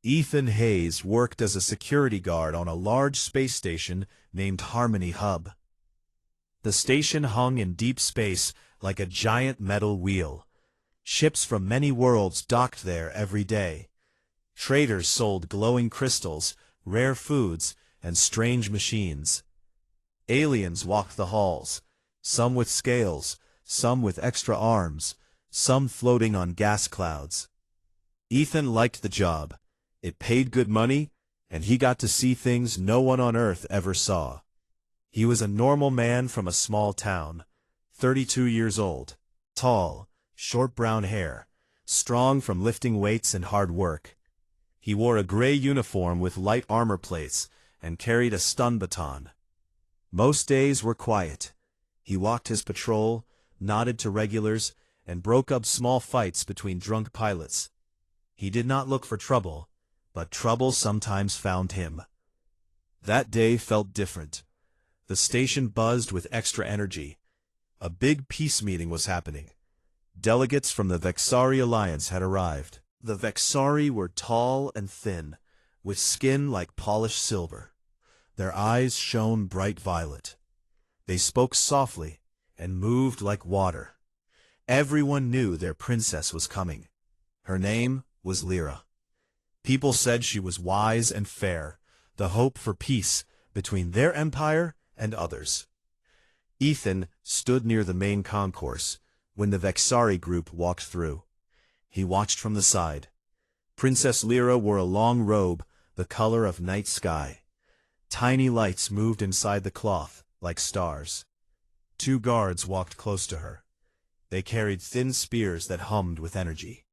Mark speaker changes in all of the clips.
Speaker 1: Ethan Hayes worked as a security guard on a large space station named Harmony Hub. The station hung in deep space like a giant metal wheel. Ships from many worlds docked there every day. Traders sold glowing crystals, rare foods, and strange machines. Aliens walked the halls, some with scales, some with extra arms, some floating on gas clouds. Ethan liked the job. It paid good money, and he got to see things no one on Earth ever saw. He was a normal man from a small town, 32 years old, tall, short brown hair, strong from lifting weights and hard work. He wore a gray uniform with light armor plates and carried a stun baton. Most days were quiet. He walked his patrol, nodded to regulars, and broke up small fights between drunk pilots. He did not look for trouble, but trouble sometimes found him. That day felt different. The station buzzed with extra energy. A big peace meeting was happening. Delegates from the Vexari Alliance had arrived. The Vexari were tall and thin, with skin like polished silver. Their eyes shone bright violet. They spoke softly and moved like water. Everyone knew their princess was coming. Her name was Lyra. People said she was wise and fair, the hope for peace between their empire and others. Ethan stood near the main concourse when the Vexari group walked through. He watched from the side. Princess Lyra wore a long robe, the color of night sky. Tiny lights moved inside the cloth, like stars. Two guards walked close to her. They carried thin spears that hummed with energy.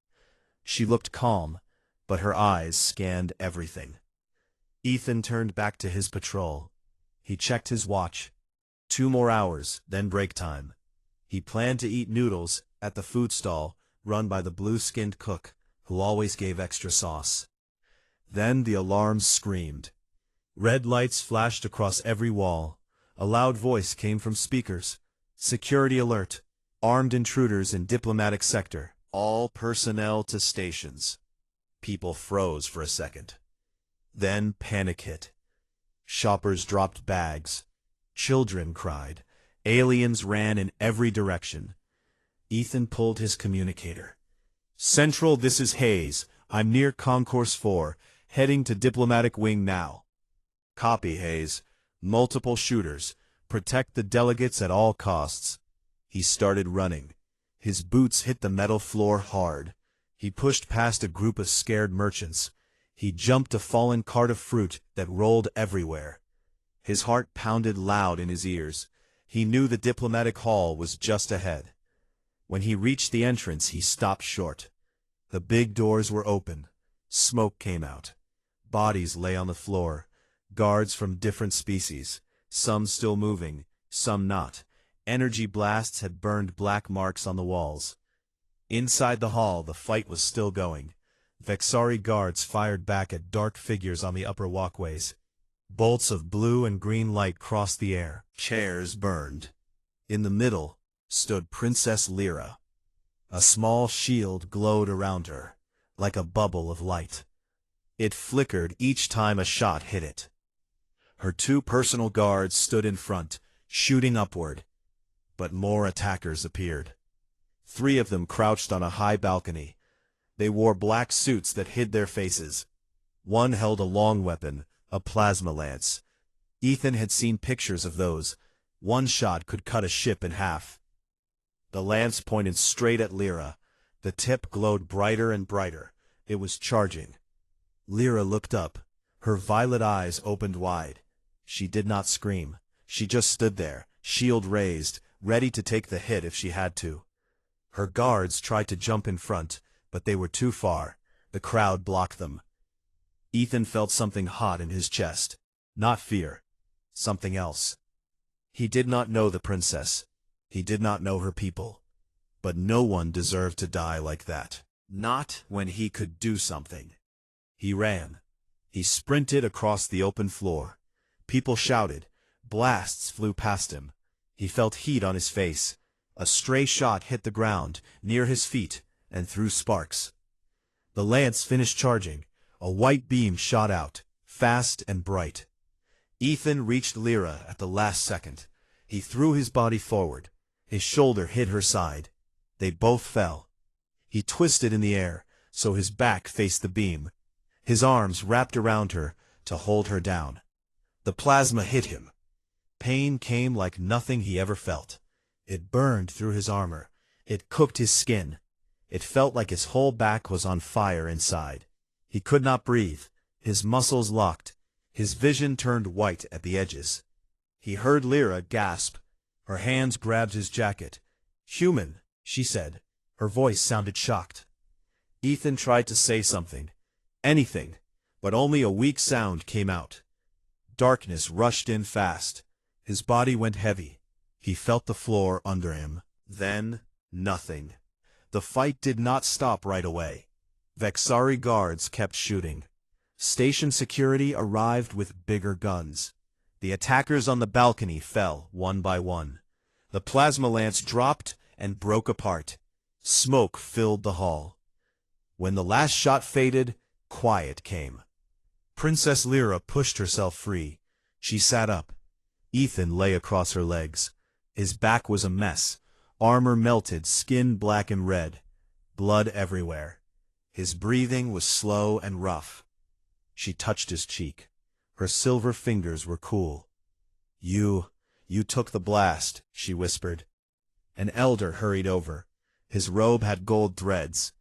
Speaker 1: She looked calm, but her eyes scanned everything. Ethan turned back to his patrol. He checked his watch. 2 more hours, then break time. He planned to eat noodles at the food stall run by the blue-skinned cook, who always gave extra sauce. Then the alarms screamed. Red lights flashed across every wall. A loud voice came from speakers. Security alert. Armed intruders in diplomatic sector. All personnel to stations. People froze for a second. Then panic hit. Shoppers dropped bags. Children cried. Aliens ran in every direction. Ethan pulled his communicator. Central, this is Hayes. I'm near Concourse 4, heading to Diplomatic Wing now. Copy, Hayes. Multiple shooters. Protect the delegates at all costs. He started running. His boots hit the metal floor hard. He pushed past a group of scared merchants. He jumped a fallen cart of fruit that rolled everywhere. His heart pounded loud in his ears. He knew the diplomatic hall was just ahead. When he reached the entrance, he stopped short. The big doors were open. Smoke came out. Bodies lay on the floor. Guards from different species. Some still moving, some not. Energy blasts had burned black marks on the walls. Inside the hall, the fight was still going. Vexari guards fired back at dark figures on the upper walkways. Bolts of blue and green light crossed the air. Chairs burned. In the middle stood Princess Lyra. A small shield glowed around her, like a bubble of light. It flickered each time a shot hit it. Her 2 personal guards stood in front, shooting upward. But more attackers appeared. 3 of them crouched on a high balcony. They wore black suits that hid their faces. One held a long weapon, a plasma lance. Ethan had seen pictures of those. One shot could cut a ship in half. The lance pointed straight at Lyra. The tip glowed brighter and brighter. It was charging. Lyra looked up. Her violet eyes opened wide. She did not scream. She just stood there, shield raised, ready to take the hit if she had to. Her guards tried to jump in front, but they were too far. The crowd blocked them. Ethan felt something hot in his chest. Not fear. Something else. He did not know the princess. He did not know her people. But no one deserved to die like that. Not when he could do something. He ran. He sprinted across the open floor. People shouted. Blasts flew past him. He felt heat on his face. A stray shot hit the ground, near his feet, and threw sparks. The lance finished charging. A white beam shot out, fast and bright. Ethan reached Lyra at the last second. He threw his body forward. His shoulder hit her side. They both fell. He twisted in the air, so his back faced the beam. His arms wrapped around her to hold her down. The plasma hit him. Pain came like nothing he ever felt. It burned through his armor. It cooked his skin. It felt like his whole back was on fire inside. He could not breathe. His muscles locked. His vision turned white at the edges. He heard Lyra gasp. Her hands grabbed his jacket. "Human," she said. Her voice sounded shocked. Ethan tried to say something. Anything. But only a weak sound came out. Darkness rushed in fast. His body went heavy. He felt the floor under him. Then, nothing. The fight did not stop right away. Vexari guards kept shooting. Station security arrived with bigger guns. The attackers on the balcony fell one by one. The plasma lance dropped and broke apart. Smoke filled the hall. When the last shot faded, quiet came. Princess Lyra pushed herself free. She sat up. Ethan lay across her legs. His back was a mess. Armor melted, skin black and red. Blood everywhere. His breathing was slow and rough. She touched his cheek. Her silver fingers were cool. You took the blast," she whispered. An elder hurried over. His robe had gold threads.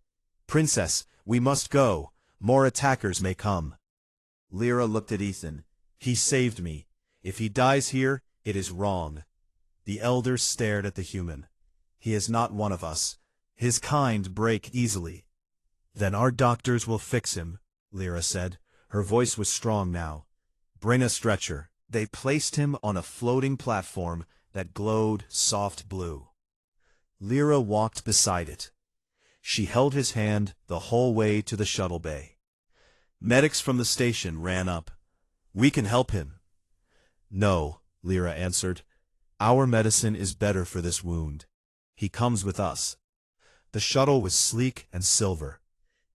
Speaker 1: "Princess, we must go. More attackers may come." Lyra looked at Ethan. "He saved me. If he dies here, it is wrong." The elder stared at the human. "He is not one of us. His kind break easily." "Then our doctors will fix him," Lyra said. Her voice was strong now. "Bring a stretcher." They placed him on a floating platform that glowed soft blue. Lyra walked beside it. She held his hand the whole way to the shuttle bay. Medics from the station ran up. "We can help him." "No," Lyra answered. "Our medicine is better for this wound. He comes with us." The shuttle was sleek and silver.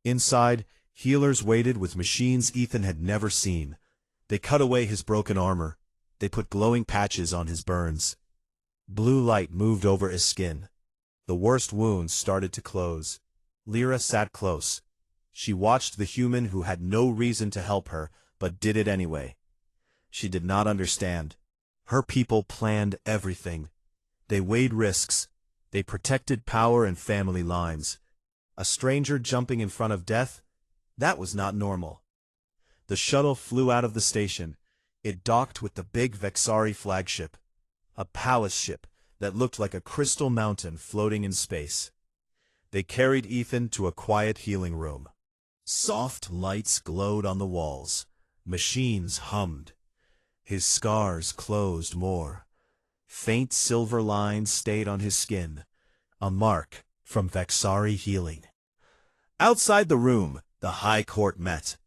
Speaker 1: Inside, healers waited with machines Ethan had never seen. They cut away his broken armor. They put glowing patches on his burns. Blue light moved over his skin. The worst wounds started to close. Lyra sat close. She watched the human who had no reason to help her, but did it anyway. She did not understand. Her people planned everything. They weighed risks. They protected power and family lines. A stranger jumping in front of death? That was not normal. The shuttle flew out of the station. It docked with the big Vexari flagship, a palace ship that looked like a crystal mountain floating in space. They carried Ethan to a quiet healing room. Soft lights glowed on the walls. Machines hummed. His scars closed more. Faint silver lines stayed on his skin, a mark from Vexari healing. Outside the room, the High Court met.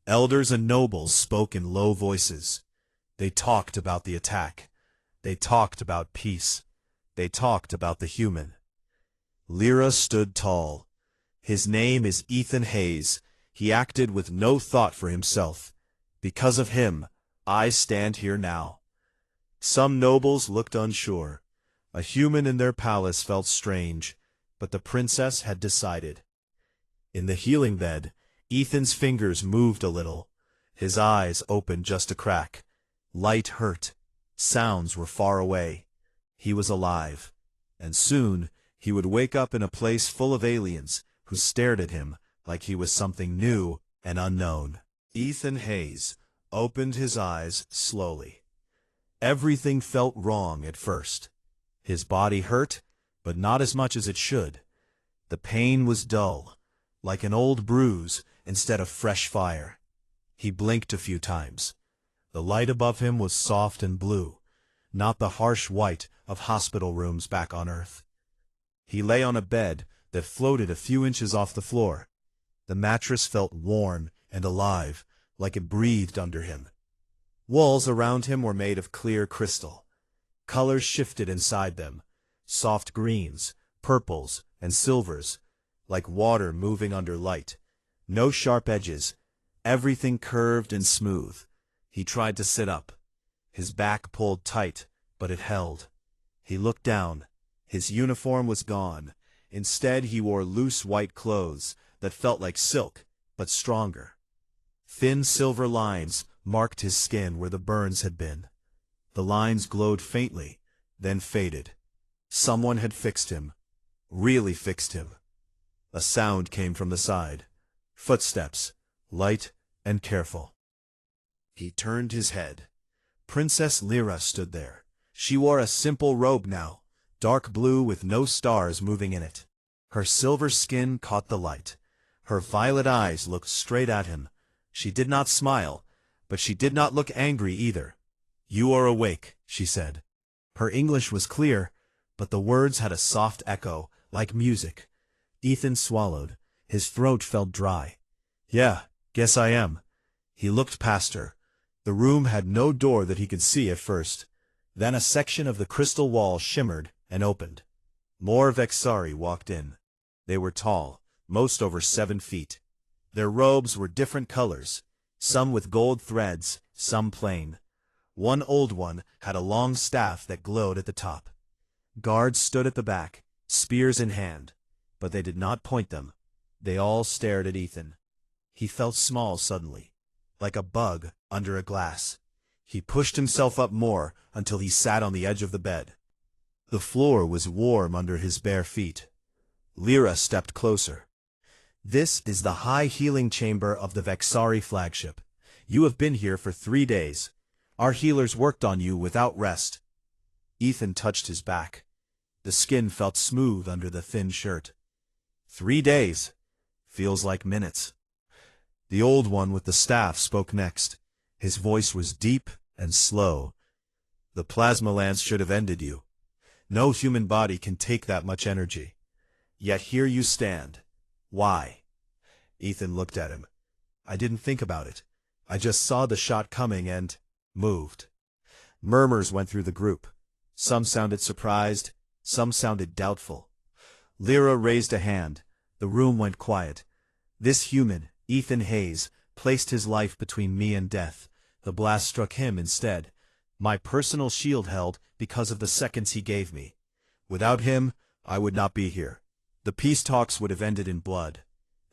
Speaker 1: Elders and nobles spoke in low voices. They talked about the attack. They talked about peace. They talked about the human. Lyra stood tall. "His name is Ethan Hayes. He acted with no thought for himself. Because of him, I stand here now." Some nobles looked unsure. A human in their palace felt strange, but the princess had decided. In the healing bed, Ethan's fingers moved a little. His eyes opened just a crack. Light hurt. Sounds were far away. He was alive. And soon, he would wake up in a place full of aliens who stared at him like he was something new and unknown. Ethan Hayes opened his eyes slowly. Everything felt wrong at first. His body hurt, but not as much as it should. The pain was dull, like an old bruise instead of fresh fire. He blinked a few times. The light above him was soft and blue, not the harsh white of hospital rooms back on Earth. He lay on a bed that floated a few inches off the floor. The mattress felt warm and alive, like it breathed under him. Walls around him were made of clear crystal. Colors shifted inside them, soft greens, purples, and silvers, like water moving under light. No sharp edges, everything curved and smooth. He tried to sit up. His back pulled tight, but it held. He looked down. His uniform was gone. Instead, he wore loose white clothes that felt like silk, but stronger. Thin silver lines marked his skin where the burns had been. The lines glowed faintly, then faded. Someone had fixed him. Really fixed him. A sound came from the side. Footsteps, light and careful. He turned his head. Princess Lyra stood there. She wore a simple robe now, dark blue with no stars moving in it. Her silver skin caught the light. Her violet eyes looked straight at him. She did not smile, but she did not look angry either. "You are awake," she said. Her English was clear, but the words had a soft echo, like music. Ethan swallowed. His throat felt dry. "Yeah, guess I am." He looked past her. The room had no door that he could see at first. Then a section of the crystal wall shimmered and opened. More Vexari walked in. They were tall, most over 7 feet. Their robes were different colors, some with gold threads, some plain. One old one had a long staff that glowed at the top. Guards stood at the back, spears in hand, but they did not point them. They all stared at Ethan. He felt small suddenly, like a bug under a glass. He pushed himself up more until he sat on the edge of the bed. The floor was warm under his bare feet. Lyra stepped closer. "This is the high healing chamber of the Vexari flagship. You have been here for 3 days. Our healers worked on you without rest." Ethan touched his back. The skin felt smooth under the thin shirt. 3 days. Feels like minutes. The old one with the staff spoke next. His voice was deep and slow. "The plasma lance should have ended you. No human body can take that much energy. Yet here you stand. Why?" Ethan looked at him. "I didn't think about it. I just saw the shot coming and moved." Murmurs went through the group. Some sounded surprised, some sounded doubtful. Lyra raised a hand. The room went quiet. "This human, Ethan Hayes, placed his life between me and death. The blast struck him instead. My personal shield held because of the seconds he gave me. Without him, I would not be here. The peace talks would have ended in blood."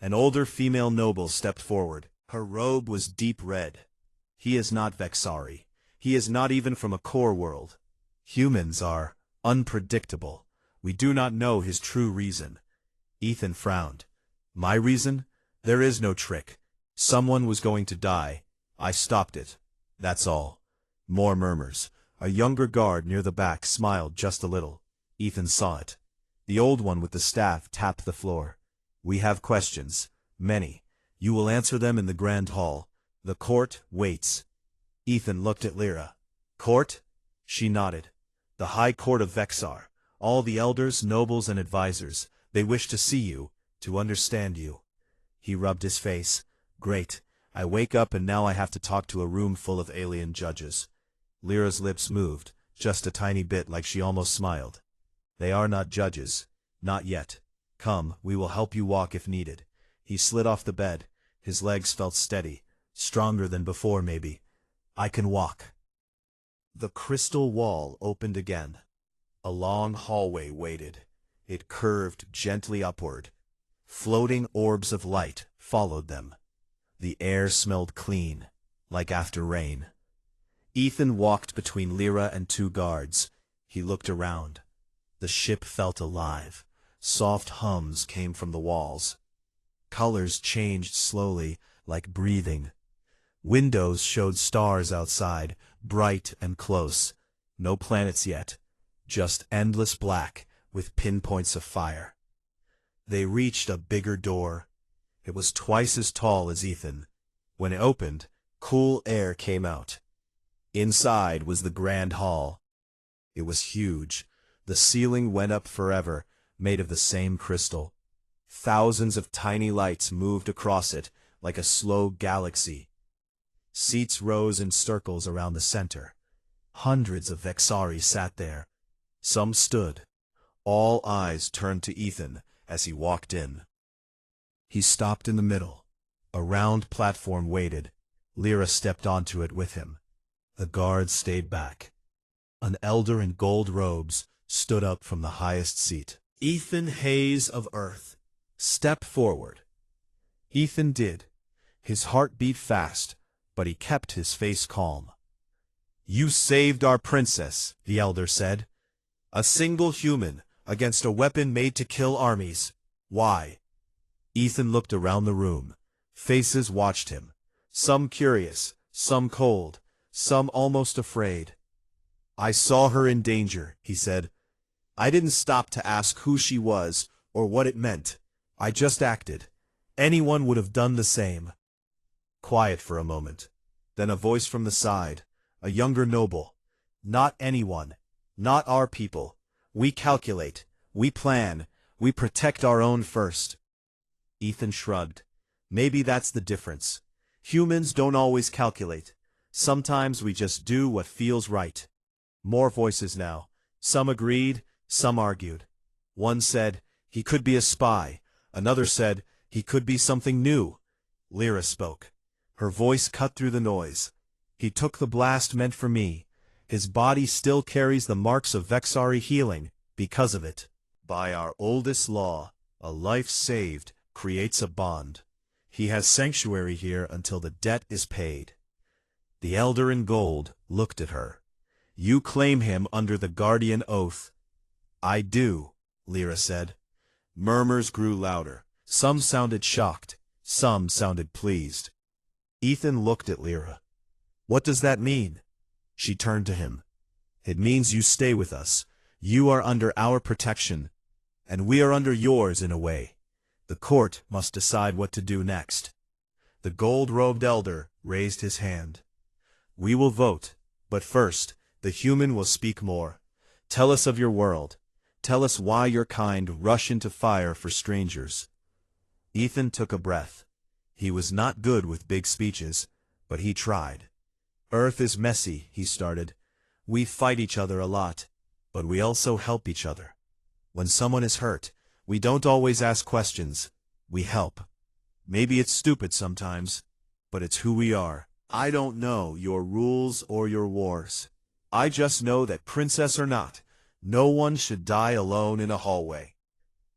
Speaker 1: An older female noble stepped forward. Her robe was deep red. "He is not Vexari. He is not even from a core world. Humans are unpredictable. We do not know his true reason." Ethan frowned. "My reason? There is no trick. Someone was going to die. I stopped it. That's all." More murmurs. A younger guard near the back smiled just a little. Ethan saw it. The old one with the staff tapped the floor. "We have questions. Many. You will answer them in the Grand Hall. The court waits." Ethan looked at Lyra. "Court?" She nodded. "The High Court of Vexar. All the elders, nobles, and advisors. They wish to see you, to understand you." He rubbed his face. "Great. I wake up and now I have to talk to a room full of alien judges." Lyra's lips moved, just a tiny bit, like she almost smiled. "They are not judges. Not yet. Come, we will help you walk if needed." He slid off the bed. His legs felt steady, stronger than before maybe. "I can walk." The crystal wall opened again. A long hallway waited. It curved gently upward. Floating orbs of light followed them. The air smelled clean, like after rain. Ethan walked between Lyra and 2 guards. He looked around. The ship felt alive. Soft hums came from the walls. Colors changed slowly, like breathing. Windows showed stars outside, bright and close. No planets yet. Just endless black, with pinpoints of fire. They reached a bigger door. It was twice as tall as Ethan. When it opened, cool air came out. Inside was the grand hall. It was huge. The ceiling went up forever, made of the same crystal. Thousands of tiny lights moved across it, like a slow galaxy. Seats rose in circles around the center. Hundreds of Vexari sat there. Some stood. All eyes turned to Ethan as he walked in. He stopped in the middle. A round platform waited. Lyra stepped onto it with him. The guards stayed back. An elder in gold robes stood up from the highest seat. "Ethan Hayes of Earth, step forward." Ethan did. His heart beat fast, but he kept his face calm. "You saved our princess," the elder said. "A single human against a weapon made to kill armies. Why?" Ethan looked around the room. Faces watched him. Some curious, some cold, some almost afraid. "I saw her in danger," he said. "I didn't stop to ask who she was or what it meant. I just acted. Anyone would have done the same." Quiet for a moment. Then a voice from the side, a younger noble. "Not anyone. Not our people. We calculate. We plan. We protect our own first." Ethan shrugged. Maybe that's the difference. Humans don't always calculate. Sometimes we just do what feels right. More voices now. Some agreed, some argued. One said, he could be a spy. Another said, he could be something new. Lyra spoke. Her voice cut through the noise. "He took the blast meant for me. His body still carries the marks of Vexari healing because of it. By our oldest law, a life saved creates a bond. He has sanctuary here until the debt is paid." The elder in gold looked at her. "You claim him under the guardian oath." "I do," Lyra said. Murmurs grew louder. Some sounded shocked. Some sounded pleased. Ethan looked at Lyra. "What does that mean?" She turned to him. "It means you stay with us. You are under our protection, and we are under yours in a way. The court must decide what to do next." The gold-robed elder raised his hand. "We will vote, but first, the human will speak more. Tell us of your world. Tell us why your kind rush into fire for strangers." Ethan took a breath. He was not good with big speeches, but he tried. "Earth is messy," he started. "We fight each other a lot, but we also help each other. When someone is hurt, we don't always ask questions. We help. Maybe it's stupid sometimes, but it's who we are. I don't know your rules or your wars. I just know that princess or not, no one should die alone in a hallway."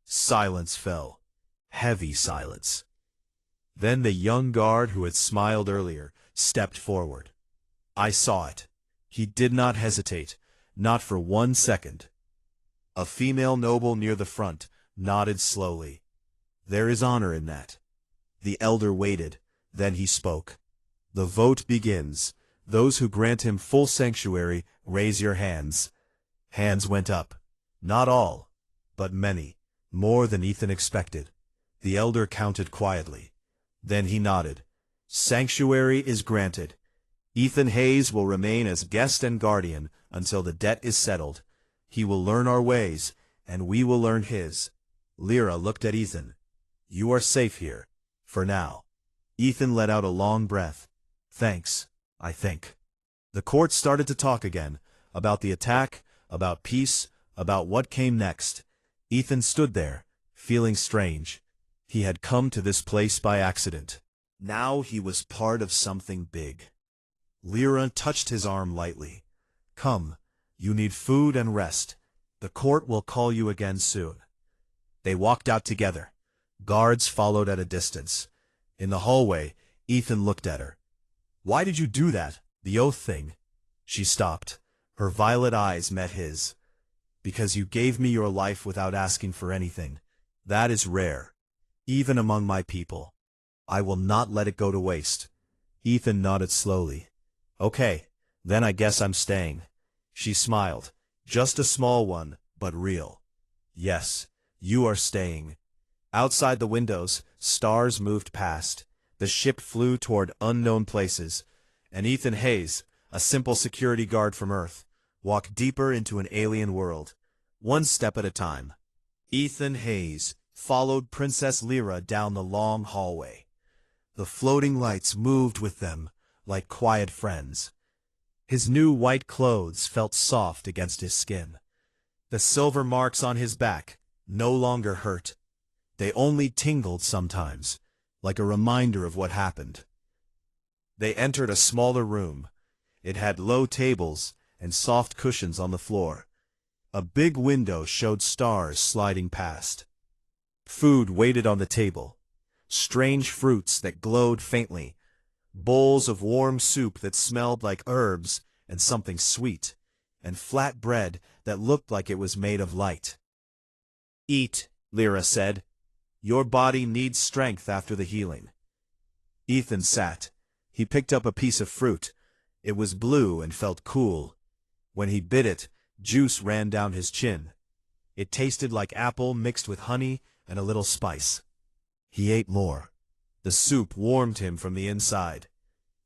Speaker 1: Silence fell. Heavy silence. Then the young guard who had smiled earlier stepped forward. I saw it. He did not hesitate, not for 1 second. A female noble near the front nodded slowly. "There is honor in that." The elder waited, then he spoke. "The vote begins. Those who grant him full sanctuary, raise your hands." Hands went up. Not all, but many, more than Ethan expected. The elder counted quietly. Then he nodded. "Sanctuary is granted. Ethan Hayes will remain as guest and guardian until the debt is settled. He will learn our ways, and we will learn his." Lyra looked at Ethan. "You are safe here, for now." Ethan let out a long breath. "Thanks, I think." The court started to talk again, about the attack, about peace, about what came next. Ethan stood there, feeling strange. He had come to this place by accident. Now he was part of something big. Lyra touched his arm lightly. "Come, you need food and rest. The court will call you again soon." They walked out together. Guards followed at a distance. In the hallway, Ethan looked at her. "Why did you do that? The oath thing?" She stopped. Her violet eyes met his. "Because you gave me your life without asking for anything. That is rare, even among my people. I will not let it go to waste." Ethan nodded slowly. "Okay, then I guess I'm staying." She smiled. Just a small one, but real. "Yes, you are staying." Outside the windows, stars moved past. The ship flew toward unknown places, and Ethan Hayes, a simple security guard from Earth, walked deeper into an alien world, one step at a time. Ethan Hayes followed Princess Lyra down the long hallway. The floating lights moved with them, like quiet friends. His new white clothes felt soft against his skin. The silver marks on his back no longer hurt. They only tingled sometimes, like a reminder of what happened. They entered a smaller room. It had low tables and soft cushions on the floor. A big window showed stars sliding past. Food waited on the table. Strange fruits that glowed faintly, bowls of warm soup that smelled like herbs and something sweet, and flat bread that looked like it was made of light. "Eat," Lyra said. "Your body needs strength after the healing." Ethan sat. He picked up a piece of fruit. It was blue and felt cool. When he bit it, juice ran down his chin. It tasted like apple mixed with honey and a little spice. He ate more. The soup warmed him from the inside.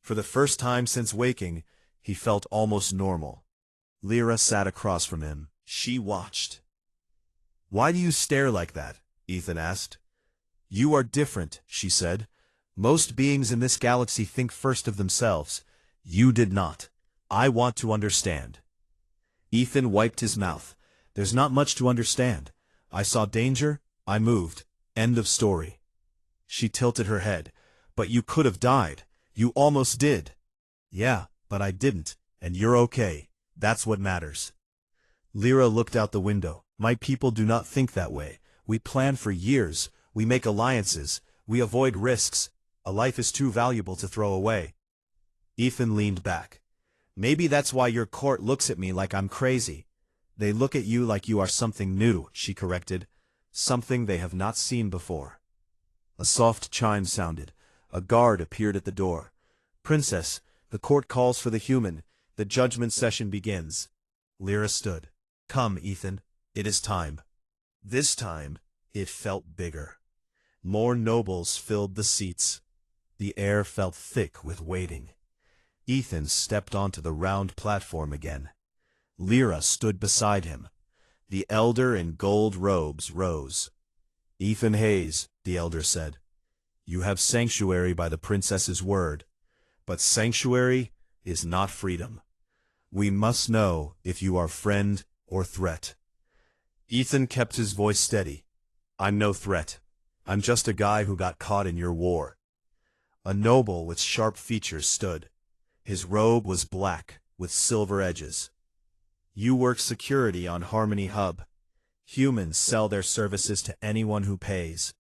Speaker 1: For the first time since waking, he felt almost normal. Lyra sat across from him. She watched. "Why do you stare like that?" Ethan asked. "You are different," she said. "Most beings in this galaxy think first of themselves. You did not. I want to understand." Ethan wiped his mouth. "There's not much to understand. I saw danger, I moved. End of story." She tilted her head. "But you could have died. You almost did." "Yeah, but I didn't, and you're okay. That's what matters." Lyra looked out the window. "My people do not think that way. We plan for years. We make alliances. We avoid risks. A life is too valuable to throw away." Ethan leaned back. "Maybe that's why your court looks at me like I'm crazy." "They look at you like you are something new," she corrected. "Something they have not seen before." A soft chime sounded. A guard appeared at the door. "Princess, the court calls for the human. The judgment session begins." Lyra stood. "Come, Ethan. It is time." This time, it felt bigger. More nobles filled the seats. The air felt thick with waiting. Ethan stepped onto the round platform again. Lyra stood beside him. The elder in gold robes rose. "Ethan Hayes," the elder said, "you have sanctuary by the princess's word. But sanctuary is not freedom. We must know if you are friend or threat." Ethan kept his voice steady. "I'm no threat. I'm just a guy who got caught in your war." A noble with sharp features stood. His robe was black, with silver edges. "You work security on Harmony Hub. Humans sell their services to anyone who pays.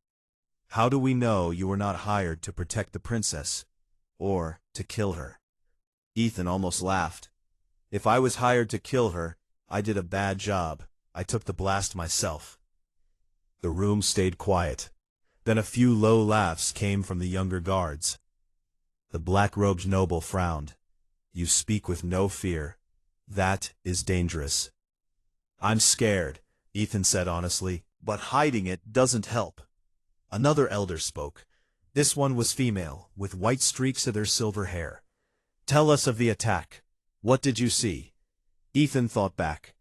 Speaker 1: How do we know you were not hired to protect the princess, or to kill her?" Ethan almost laughed. "If I was hired to kill her, I did a bad job. I took the blast myself." The room stayed quiet. Then a few low laughs came from the younger guards. The black-robed noble frowned. "You speak with no fear. That is dangerous." "I'm scared," Ethan said honestly, "but hiding it doesn't help." Another elder spoke. This one was female, with white streaks of their silver hair. "Tell us of the attack. What did you see?" Ethan thought back.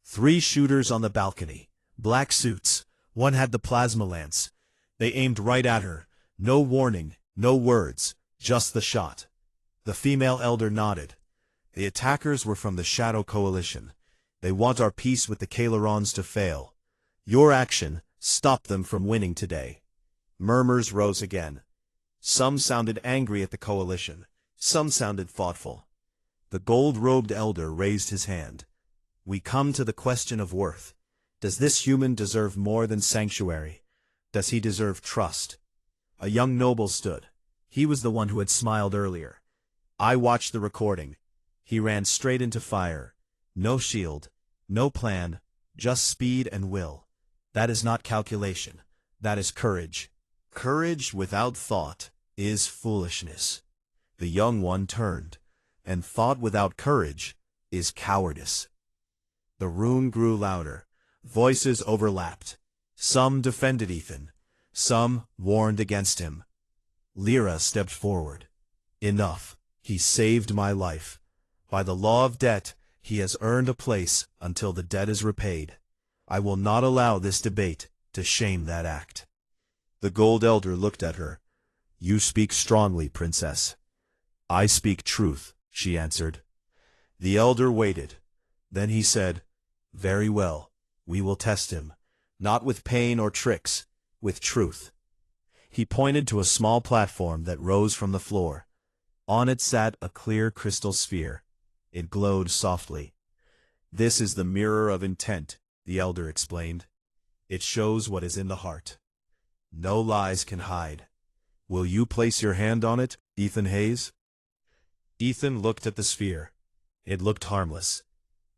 Speaker 1: 3 shooters on the balcony. Black suits. One had the plasma lance. They aimed right at her. No warning, no words, just the shot. The female elder nodded. "The attackers were from the Shadow Coalition. They want our peace with the Kalerons to fail. Your action stopped them from winning today." Murmurs rose again. Some sounded angry at the Coalition. Some sounded thoughtful. The gold-robed elder raised his hand. "We come to the question of worth. Does this human deserve more than sanctuary? Does he deserve trust?" A young noble stood. He was the one who had smiled earlier. "I watched the recording. He ran straight into fire. No shield, no plan, just speed and will. That is not calculation. That is courage. Courage without thought is foolishness." The young one turned. "And thought without courage is cowardice." The room grew louder. Voices overlapped. Some defended Ethan. Some warned against him. Lyra stepped forward. "Enough. He saved my life. By the law of debt, he has earned a place until the debt is repaid. I will not allow this debate to shame that act." The gold elder looked at her. "You speak strongly, princess." "I speak truth," she answered. The elder waited. Then he said, "Very well, we will test him, not with pain or tricks, with truth." He pointed to a small platform that rose from the floor. On it sat a clear crystal sphere. It glowed softly. "This is the mirror of intent," the elder explained. "It shows what is in the heart. No lies can hide. Will you place your hand on it, Ethan Hayes?" Ethan looked at the sphere. It looked harmless,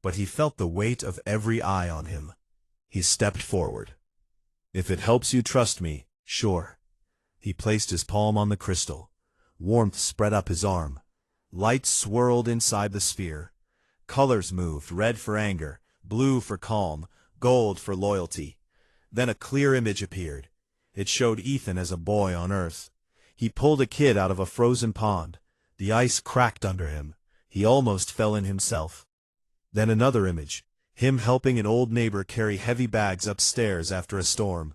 Speaker 1: but he felt the weight of every eye on him. He stepped forward. "If it helps you trust me, sure." He placed his palm on the crystal. Warmth spread up his arm. Light swirled inside the sphere. Colors moved, red for anger, blue for calm, gold for loyalty. Then a clear image appeared. It showed Ethan as a boy on Earth. He pulled a kid out of a frozen pond. The ice cracked under him. He almost fell in himself. Then another image, him helping an old neighbor carry heavy bags upstairs after a storm.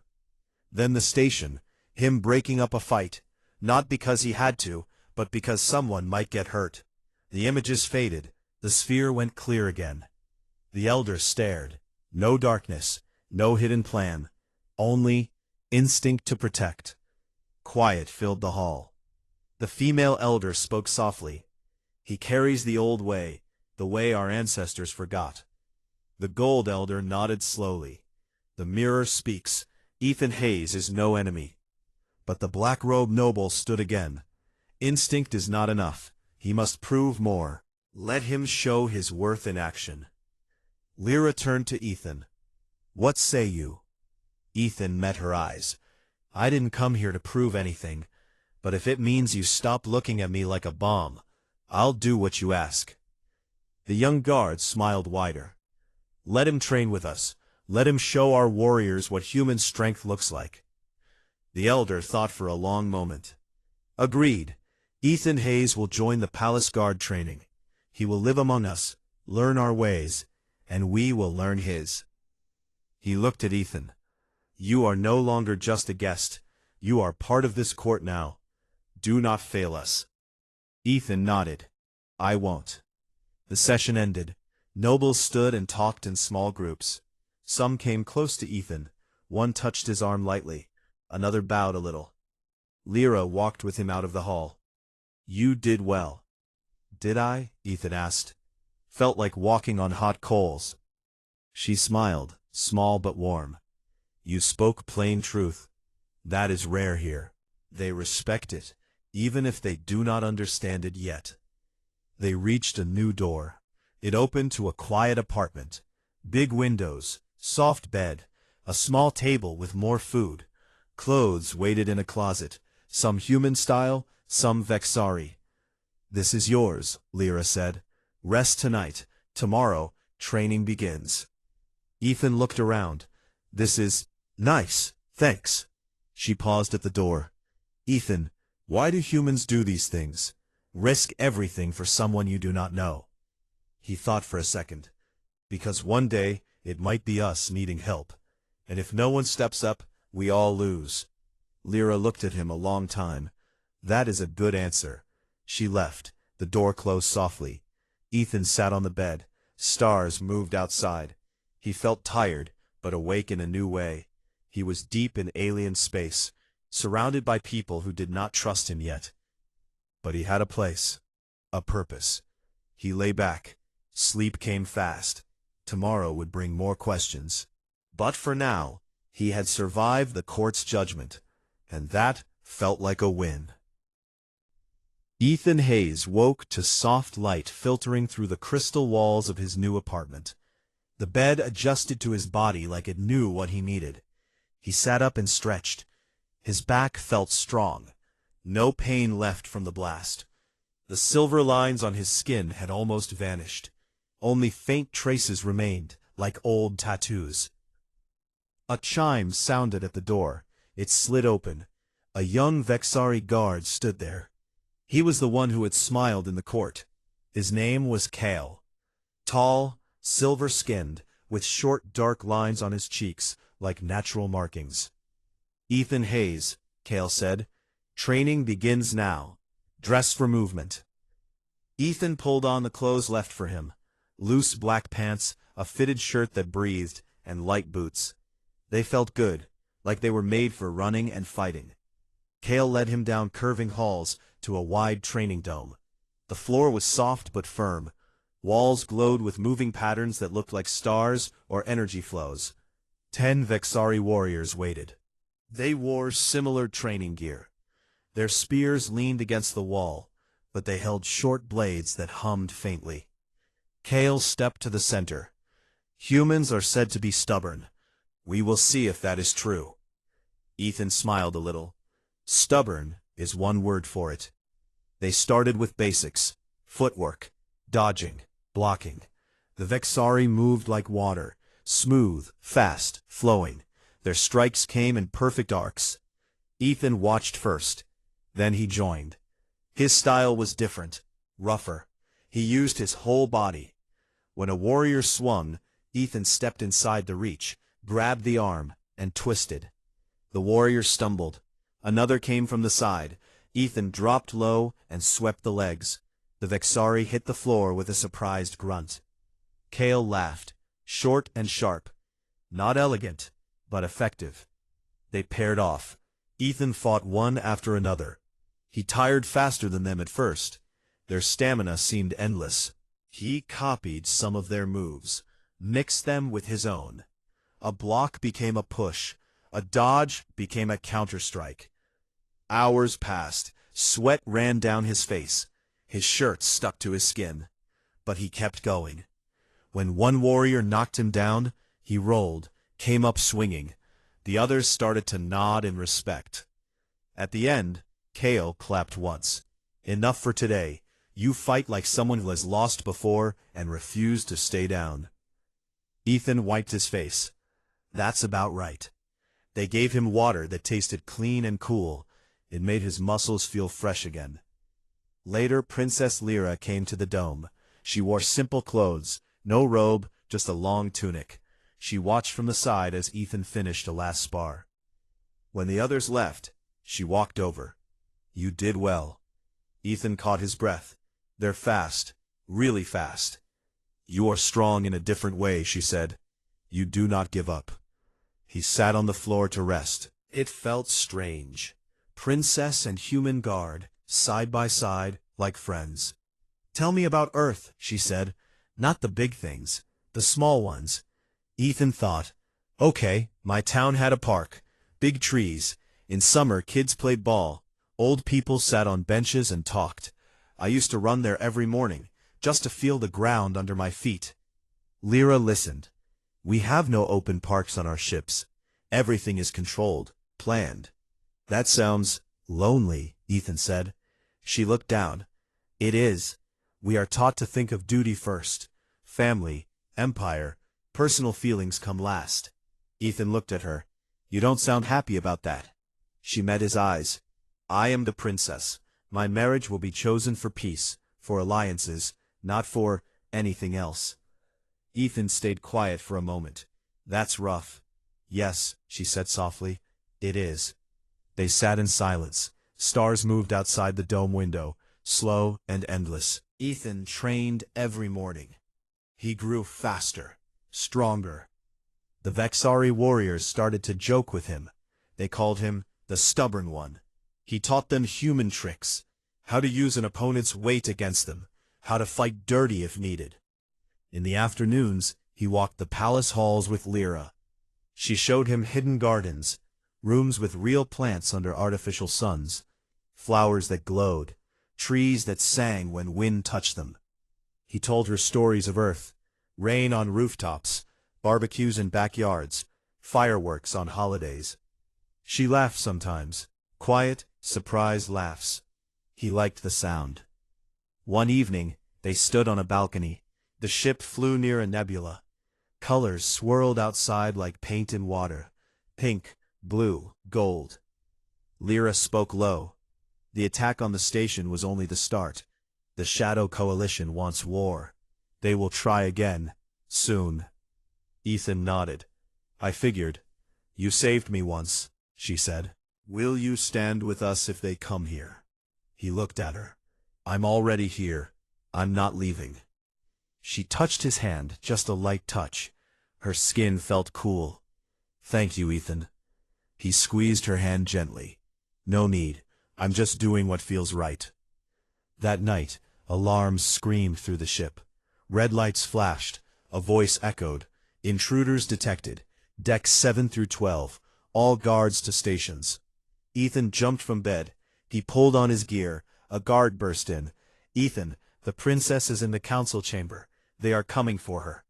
Speaker 1: Then the station, him breaking up a fight, not because he had to, but because someone might get hurt. The images faded. The sphere went clear again. The elder stared. No darkness, no hidden plan, only instinct to protect. Quiet filled the hall. The female elder spoke softly. "He carries the old way, the way our ancestors forgot." The gold elder nodded slowly. "The mirror speaks. Ethan Hayes is no enemy." But the black-robed noble stood again. "Instinct is not enough. He must prove more. Let him show his worth in action." Lyra turned to Ethan. "What say you?" Ethan met her eyes. "I didn't come here to prove anything, but if it means you stop looking at me like a bomb, I'll do what you ask." The young guard smiled wider. "Let him train with us. Let him show our warriors what human strength looks like." The elder thought for a long moment. "Agreed. Ethan Hayes will join the palace guard training. He will live among us, learn our ways, and we will learn his." He looked at Ethan. "You are no longer just a guest. You are part of this court now. Do not fail us." Ethan nodded. "I won't." The session ended. Nobles stood and talked in small groups. Some came close to Ethan. One touched his arm lightly. Another bowed a little. Lyra walked with him out of the hall. "You did well." "Did I?" Ethan asked. "Felt like walking on hot coals." She smiled, small but warm. "You spoke plain truth. That is rare here. They respect it, even if they do not understand it yet." They reached a new door. It opened to a quiet apartment. Big windows, soft bed, a small table with more food. Clothes waited in a closet, some human style, some Vexari. "This is yours," Lyra said. "Rest tonight. Tomorrow, training begins." Ethan looked around. "This is nice, thanks." She paused at the door. "Ethan, why do humans do these things? Risk everything for someone you do not know." He thought for a second. "Because one day, it might be us needing help. And if no one steps up, we all lose." Lyra looked at him a long time. "That is a good answer." She left. The door closed softly. Ethan sat on the bed. Stars moved outside. He felt tired, but awake in a new way. He was deep in alien space, surrounded by people who did not trust him yet. But he had a place, a purpose. He lay back. Sleep came fast. Tomorrow would bring more questions. But for now, he had survived the court's judgment, and that felt like a win. Ethan Hayes woke to soft light filtering through the crystal walls of his new apartment. The bed adjusted to his body like it knew what he needed. He sat up and stretched. His back felt strong. No pain left from the blast. The silver lines on his skin had almost vanished. Only faint traces remained, like old tattoos. A chime sounded at the door. It slid open. A young Vexari guard stood there. He was the one who had smiled in the court. His name was Kale. Tall, silver-skinned, with short dark lines on his cheeks, like natural markings. "Ethan Hayes," Kale said. "Training begins now. Dress for movement." Ethan pulled on the clothes left for him. Loose black pants, a fitted shirt that breathed, and light boots. They felt good, like they were made for running and fighting. Kale led him down curving halls to a wide training dome. The floor was soft but firm. Walls glowed with moving patterns that looked like stars or energy flows. 10 Vexari warriors waited. They wore similar training gear. Their spears leaned against the wall, but they held short blades that hummed faintly. Kale stepped to the center. Humans are said to be stubborn. We will see if that is true. Ethan smiled a little. Stubborn is one word for it. They started with basics: footwork, dodging, blocking. The Vexari moved like water, smooth, fast, flowing. Their strikes came in perfect arcs. Ethan watched first. Then he joined. His style was different, rougher. He used his whole body. When a warrior swung, Ethan stepped inside the reach, grabbed the arm, and twisted. The warrior stumbled. Another came from the side. Ethan dropped low and swept the legs. The Vexari hit the floor with a surprised grunt. Kale laughed, short and sharp. Not elegant, but effective. They paired off. Ethan fought one after another. He tired faster than them at first. Their stamina seemed endless. He copied some of their moves, mixed them with his own. A block became a push. A dodge became a counterstrike. Hours passed. Sweat ran down his face. His shirt stuck to his skin. But he kept going. When one warrior knocked him down, he rolled, came up swinging. The others started to nod in respect. At the end, Kale clapped once. Enough for today. You fight like someone who has lost before and refused to stay down. Ethan wiped his face. That's about right. They gave him water that tasted clean and cool. It made his muscles feel fresh again. Later, Princess Lyra came to the dome. She wore simple clothes, no robe, just a long tunic. She watched from the side as Ethan finished a last spar. When the others left, she walked over. You did well. Ethan caught his breath. They're fast, really fast. You are strong in a different way, she said. You do not give up. He sat on the floor to rest. It felt strange. Princess and human guard, side by side, like friends. Tell me about Earth, she said. Not the big things, the small ones. Ethan thought, okay, my town had a park, big trees. In summer, kids played ball. Old people sat on benches and talked. I used to run there every morning, just to feel the ground under my feet. Lyra listened. We have no open parks on our ships. Everything is controlled, planned. That sounds lonely, Ethan said. She looked down. It is. We are taught to think of duty first. Family, empire, personal feelings come last. Ethan looked at her. You don't sound happy about that. She met his eyes. I am the princess. My marriage will be chosen for peace, for alliances, not for anything else. Ethan stayed quiet for a moment. That's rough. Yes, she said softly. It is. They sat in silence. Stars moved outside the dome window, slow and endless. Ethan trained every morning. He grew faster, stronger. The Vexari warriors started to joke with him. They called him the stubborn one. He taught them human tricks, how to use an opponent's weight against them, how to fight dirty if needed. In the afternoons, he walked the palace halls with Lyra. She showed him hidden gardens, rooms with real plants under artificial suns, flowers that glowed, trees that sang when wind touched them. He told her stories of Earth, rain on rooftops, barbecues in backyards, fireworks on holidays. She laughed sometimes, quiet, surprised laughs. He liked the sound. One evening, they stood on a balcony. The ship flew near a nebula. Colors swirled outside like paint in water. Pink, blue, gold. Lyra spoke low. The attack on the station was only the start. The Shadow Coalition wants war. They will try again, soon. Ethan nodded. I figured. You saved me once, she said. Will you stand with us if they come here? He looked at her. I'm already here. I'm not leaving. She touched his hand, just a light touch. Her skin felt cool. Thank you, Ethan. He squeezed her hand gently. No need. I'm just doing what feels right. That night, alarms screamed through the ship. Red lights flashed. A voice echoed. Intruders detected. Decks 7 through 12. All guards to stations. Ethan jumped from bed. He pulled on his gear. A guard burst in. Ethan, the princess is in the council chamber. They are coming for her.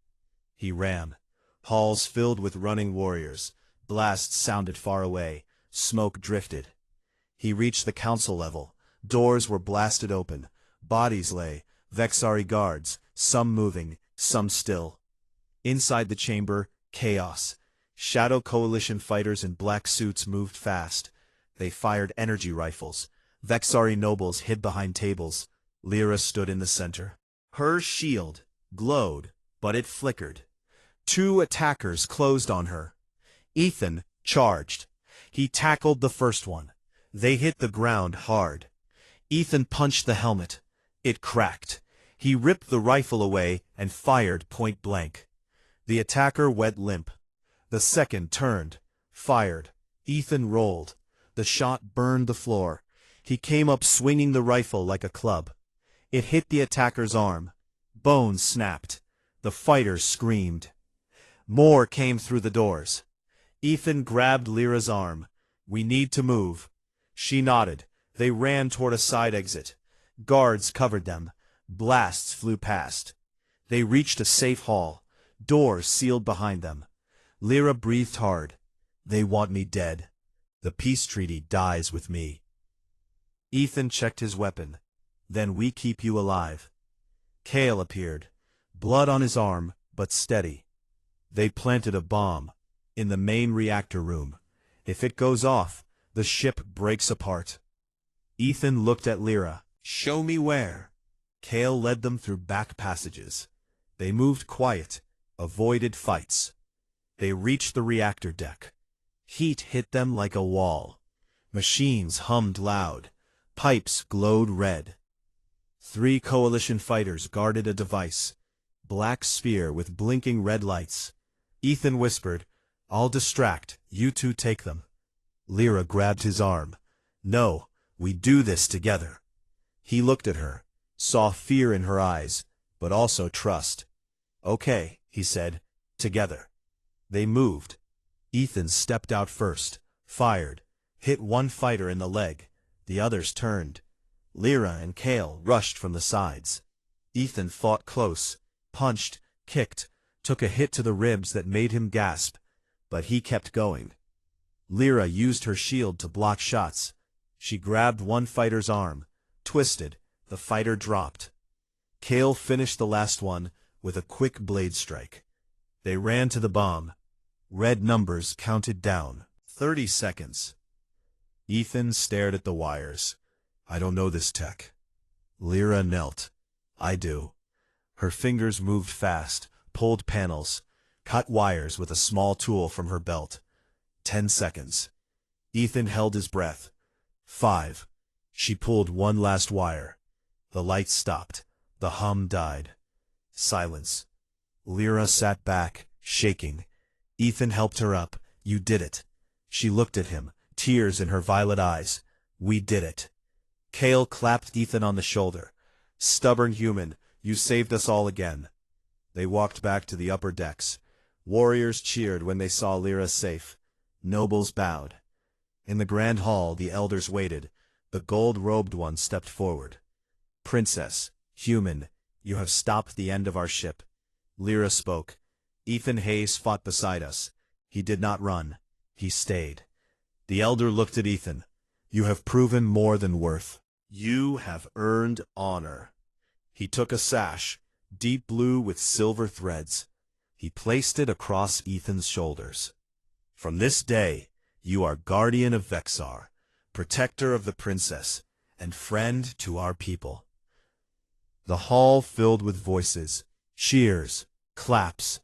Speaker 1: He ran. Halls filled with running warriors. Blasts sounded far away. Smoke drifted. He reached the council level. Doors were blasted open. Bodies lay. Vexari guards, some moving, some still. Inside the chamber, chaos. Shadow Coalition fighters in black suits moved fast. They fired energy rifles. Vexari nobles hid behind tables. Lyra stood in the center. Her shield glowed, but it flickered. Two attackers closed on her. Ethan charged. He tackled the first one. They hit the ground hard. Ethan punched the helmet. It cracked. He ripped the rifle away and fired point blank. The attacker went limp. The second turned, fired. Ethan rolled. The shot burned the floor. He came up swinging the rifle like a club. It hit the attacker's arm. Bones snapped. The fighter screamed. More came through the doors. Ethan grabbed Lyra's arm. We need to move. She nodded. They ran toward a side exit. Guards covered them. Blasts flew past. They reached a safe hall. Doors sealed behind them. Lyra breathed hard. They want me dead. The peace treaty dies with me. Ethan checked his weapon. Then we keep you alive. Kale appeared. Blood on his arm, but steady. They planted a bomb. In the main reactor room. If it goes off, the ship breaks apart. Ethan looked at Lyra. Show me where. Kale led them through back passages. They moved quiet, avoided fights. They reached the reactor deck. Heat hit them like a wall. Machines hummed loud. Pipes glowed red. 3 coalition fighters guarded a device. Black sphere with blinking red lights. Ethan whispered, I'll distract, you two take them. Lyra grabbed his arm. No, we do this together. He looked at her, saw fear in her eyes, but also trust. Okay, he said, together. They moved. Ethan stepped out first, fired, hit one fighter in the leg. The others turned. Lyra and Kale rushed from the sides. Ethan fought close, punched, kicked, took a hit to the ribs that made him gasp, but he kept going. Lyra used her shield to block shots. She grabbed one fighter's arm, twisted, the fighter dropped. Kale finished the last one with a quick blade strike. They ran to the bomb. Red numbers counted down. 30 seconds. Ethan stared at the wires. I don't know this tech. Lyra knelt. I do. Her fingers moved fast, pulled panels, cut wires with a small tool from her belt. 10 seconds. Ethan held his breath. 5. She pulled one last wire. The lights stopped. The hum died. Silence. Lyra sat back, shaking. Ethan helped her up. You did it. She looked at him, tears in her violet eyes. We did it. Kale clapped Ethan on the shoulder. Stubborn human, you saved us all again. They walked back to the upper decks. Warriors cheered when they saw Lyra safe. Nobles bowed. In the grand hall, the elders waited. The gold-robed one stepped forward. Princess, human, you have stopped the end of our ship. Lyra spoke. Ethan Hayes fought beside us. He did not run. He stayed. The elder looked at Ethan. You have proven more than worth. You have earned honor. He took a sash, deep blue with silver threads. He placed it across Ethan's shoulders. From this day, you are guardian of Vexar, protector of the princess, and friend to our people. The hall filled with voices, cheers, claps.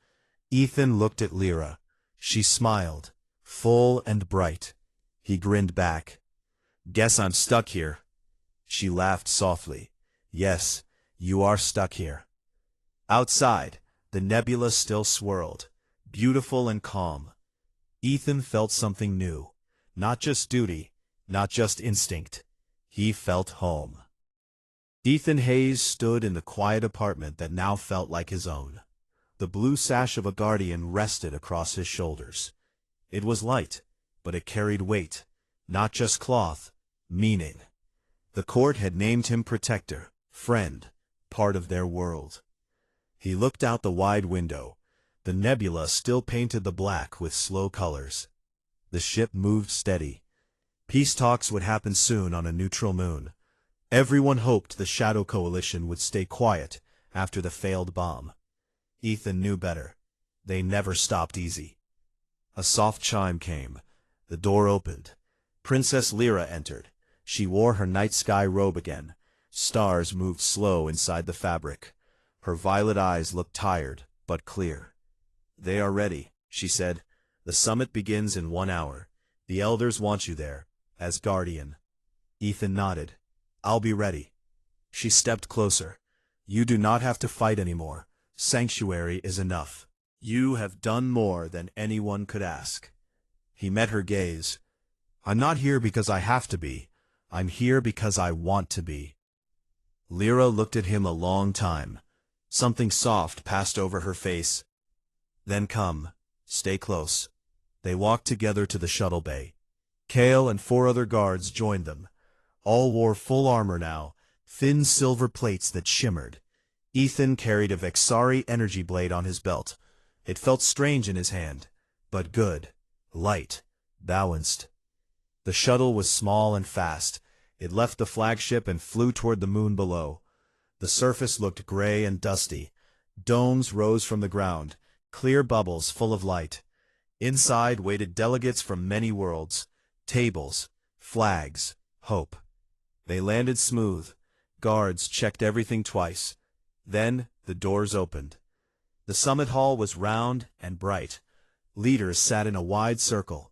Speaker 1: Ethan looked at Lyra. She smiled, full and bright. He grinned back. Guess I'm stuck here. She laughed softly. Yes, you are stuck here. Outside, the nebula still swirled, beautiful and calm. Ethan felt something new. Not just duty, not just instinct. He felt home. Ethan Hayes stood in the quiet apartment that now felt like his own. The blue sash of a guardian rested across his shoulders. It was light, but it carried weight, not just cloth, meaning. The court had named him protector, friend, part of their world. He looked out the wide window. The nebula still painted the black with slow colors. The ship moved steady. Peace talks would happen soon on a neutral moon. Everyone hoped the Shadow Coalition would stay quiet after the failed bomb. Ethan knew better. They never stopped easy. A soft chime came. The door opened. Princess Lyra entered. She wore her night sky robe again. Stars moved slow inside the fabric. Her violet eyes looked tired, but clear. "They are ready," she said. "The summit begins in 1 hour. The elders want you there, as guardian." Ethan nodded. "I'll be ready." She stepped closer. "You do not have to fight anymore. Sanctuary is enough. You have done more than anyone could ask." He met her gaze. "I'm not here because I have to be. I'm here because I want to be." Lyra looked at him a long time. Something soft passed over her face. "Then come. Stay close." They walked together to the shuttle bay. Kale and 4 other guards joined them. All wore full armor now, thin silver plates that shimmered. Ethan carried a Vexari energy blade on his belt. It felt strange in his hand, but good, light, balanced. The shuttle was small and fast. It left the flagship and flew toward the moon below. The surface looked gray and dusty. Domes rose from the ground, clear bubbles full of light. Inside waited delegates from many worlds, tables, flags, hope. They landed smooth. Guards checked everything twice. Then the doors opened. The summit hall was round and bright. Leaders sat in a wide circle.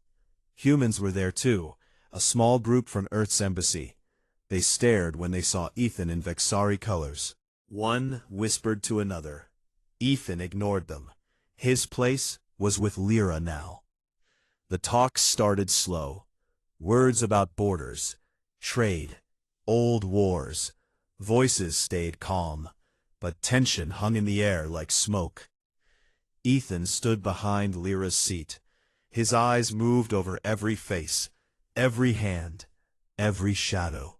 Speaker 1: Humans were there too, a small group from Earth's embassy. They stared when they saw Ethan in Vexari colors. One whispered to another. Ethan ignored them. His place was with Lyra now. The talk started slow. Words about borders, trade, old wars. Voices stayed calm, but tension hung in the air like smoke. Ethan stood behind Lyra's seat. His eyes moved over every face, every hand, every shadow.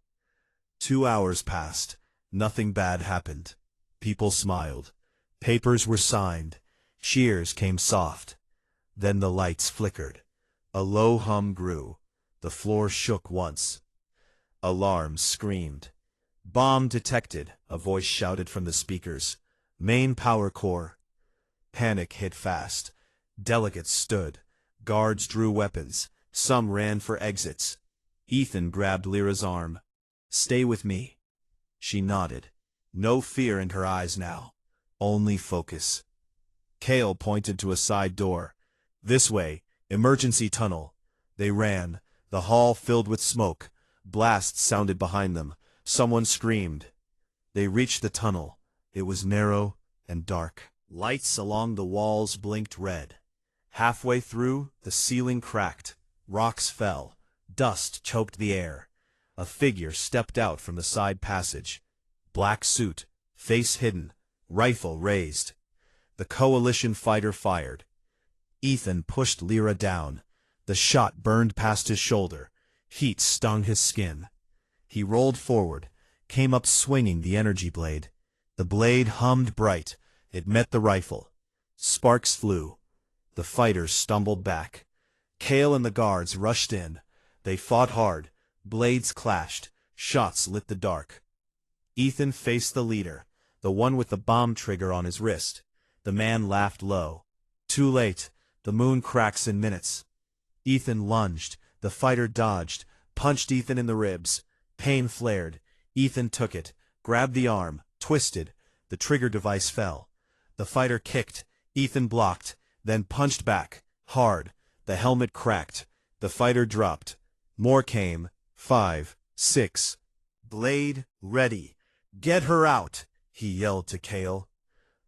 Speaker 1: 2 hours passed. Nothing bad happened. People smiled. Papers were signed. Cheers came soft. Then the lights flickered. A low hum grew. The floor shook once. Alarms screamed. "Bomb detected," a voice shouted from the speakers. "Main power core." Panic hit fast. Delegates stood. Guards drew weapons. Some ran for exits. Ethan grabbed Lyra's arm. "Stay with me." She nodded. No fear in her eyes now. Only focus. Kale pointed to a side door. "This way, emergency tunnel." They ran. The hall filled with smoke. Blasts sounded behind them. Someone screamed. They reached the tunnel. It was narrow and dark. Lights along the walls blinked red. Halfway through, the ceiling cracked. Rocks fell. Dust choked the air. A figure stepped out from the side passage. Black suit, face hidden, rifle raised. The coalition fighter fired. Ethan pushed Lyra down. The shot burned past his shoulder. Heat stung his skin. He rolled forward, came up swinging the energy blade. The blade hummed bright. It met the rifle. Sparks flew. The fighters stumbled back. Kale and the guards rushed in. They fought hard. Blades clashed. Shots lit the dark. Ethan faced the leader, the one with the bomb trigger on his wrist. The man laughed low. Too late. The moon cracks in minutes. Ethan lunged. The fighter dodged, punched Ethan in the ribs. Pain flared. Ethan took it, grabbed the arm, twisted. The trigger device fell. The fighter kicked. Ethan blocked, then punched back, hard. The helmet cracked. The fighter dropped. More came. 5, 6. "Blade, ready. Get her out," he yelled to Kale.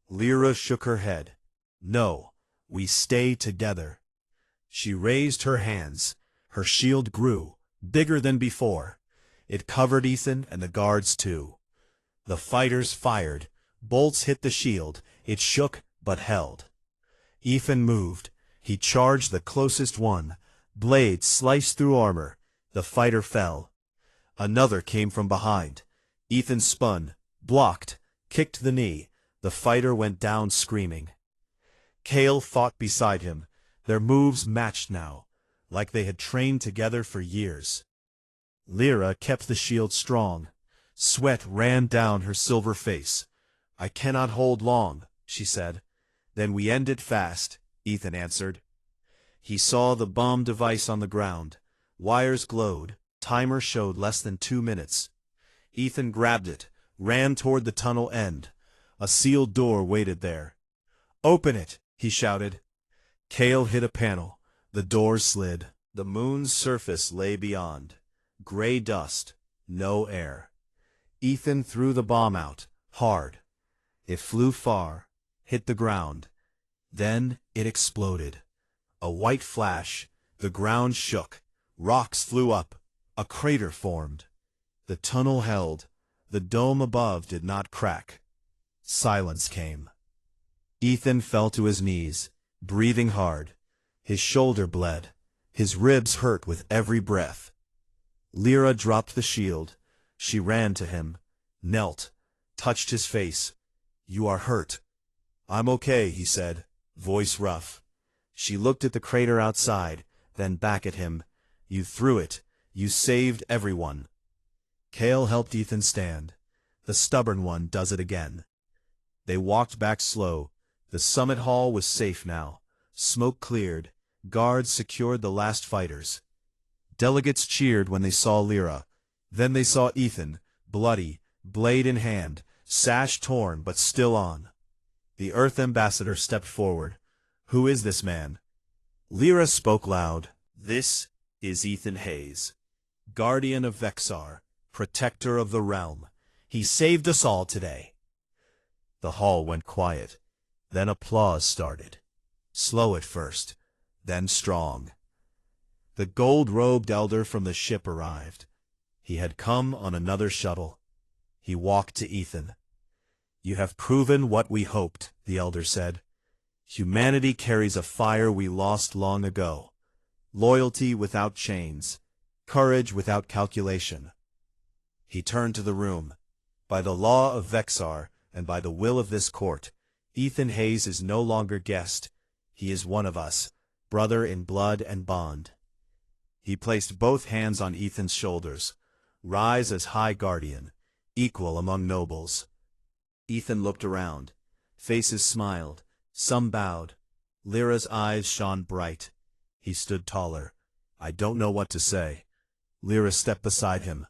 Speaker 1: Lyra shook her head. "No, we stay together." She raised her hands. Her shield grew. bigger than before. It covered Ethan and the guards too. The fighters fired. Bolts hit the shield. It shook but held. Ethan moved. He charged the closest one. Blades sliced through armor. The fighter fell. Another came from behind. Ethan spun, blocked, kicked the knee. The fighter went down screaming. Kale fought beside him. Their moves matched now, like they had trained together for years. Lyra kept the shield strong. Sweat ran down her silver face. "I cannot hold long," she said. "Then we end it fast," Ethan answered. He saw the bomb device on the ground. Wires glowed. Timer showed less than 2 minutes. Ethan grabbed it, ran toward the tunnel end. A sealed door waited there. "Open it," he shouted. Kale hit a panel. The door slid. The moon's surface lay beyond. Gray dust, no air. Ethan threw the bomb out, hard. It flew far, hit the ground. Then it exploded. A white flash. The ground shook. Rocks flew up. A crater formed. The tunnel held. The dome above did not crack. Silence came. Ethan fell to his knees, breathing hard. His shoulder bled. His ribs hurt with every breath. Lyra dropped the shield. She ran to him, knelt, touched his face. "You are hurt." "I'm okay," he said, voice rough. She looked at the crater outside, then back at him. "You threw it. You saved everyone." Kale helped Ethan stand. The stubborn one does it again. They walked back slow. The summit hall was safe now. Smoke cleared. Guards secured the last fighters. Delegates cheered when they saw Lyra. Then they saw Ethan, bloody, blade in hand, sash torn but still on. The Earth ambassador stepped forward. "Who is this man?" Lyra spoke loud. "This is Ethan Hayes, guardian of Vexar, protector of the realm. He saved us all today." The hall went quiet. Then applause started. Slow at first, then strong. The gold-robed elder from the ship arrived. He had come on another shuttle. He walked to Ethan. "You have proven what we hoped," the elder said. "Humanity carries a fire we lost long ago. Loyalty without chains. Courage without calculation." He turned to the room. "By the law of Vexar, and by the will of this court, Ethan Hayes is no longer guest. He is one of us, brother in blood and bond." He placed both hands on Ethan's shoulders. "Rise as High Guardian, equal among nobles." Ethan looked around. Faces smiled. Some bowed. Lyra's eyes shone bright. He stood taller. "I don't know what to say." Lyra stepped beside him.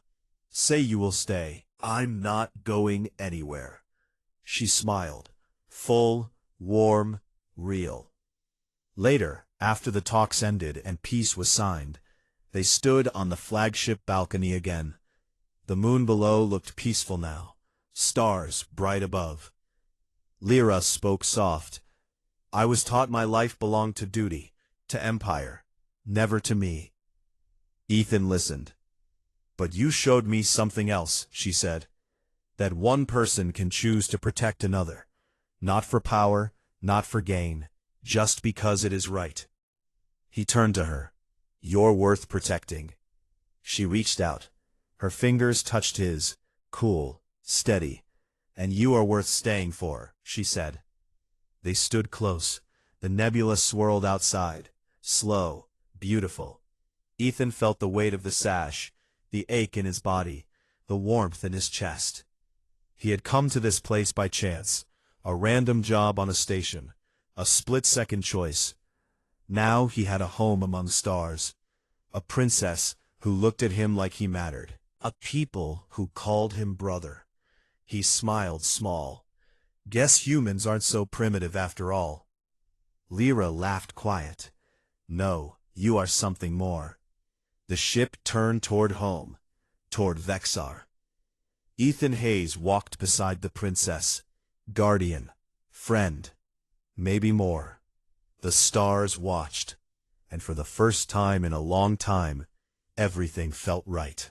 Speaker 1: "Say you will stay." "I'm not going anywhere." She smiled. Full, warm, real. Later, after the talks ended and peace was signed, they stood on the flagship balcony again. The moon below looked peaceful now. Stars bright above. Lyra spoke soft. "I was taught my life belonged to duty, to empire, never to me." Ethan listened. "But you showed me something else," she said. "That one person can choose to protect another. Not for power, not for gain, just because it is right." He turned to her. "You're worth protecting." She reached out. Her fingers touched his, cool, steady. "And you are worth staying for," she said. They stood close. The nebula swirled outside. Slow, beautiful. Ethan felt the weight of the sash, the ache in his body, the warmth in his chest. He had come to this place by chance, a random job on a station, a split-second choice. Now he had a home among stars, a princess who looked at him like he mattered, a people who called him brother. He smiled small. "Guess humans aren't so primitive after all." Lyra laughed quiet. "No, you are something more." The ship turned toward home, toward Vexar. Ethan Hayes walked beside the princess, guardian, friend, maybe more. The stars watched, and for the first time in a long time, everything felt right.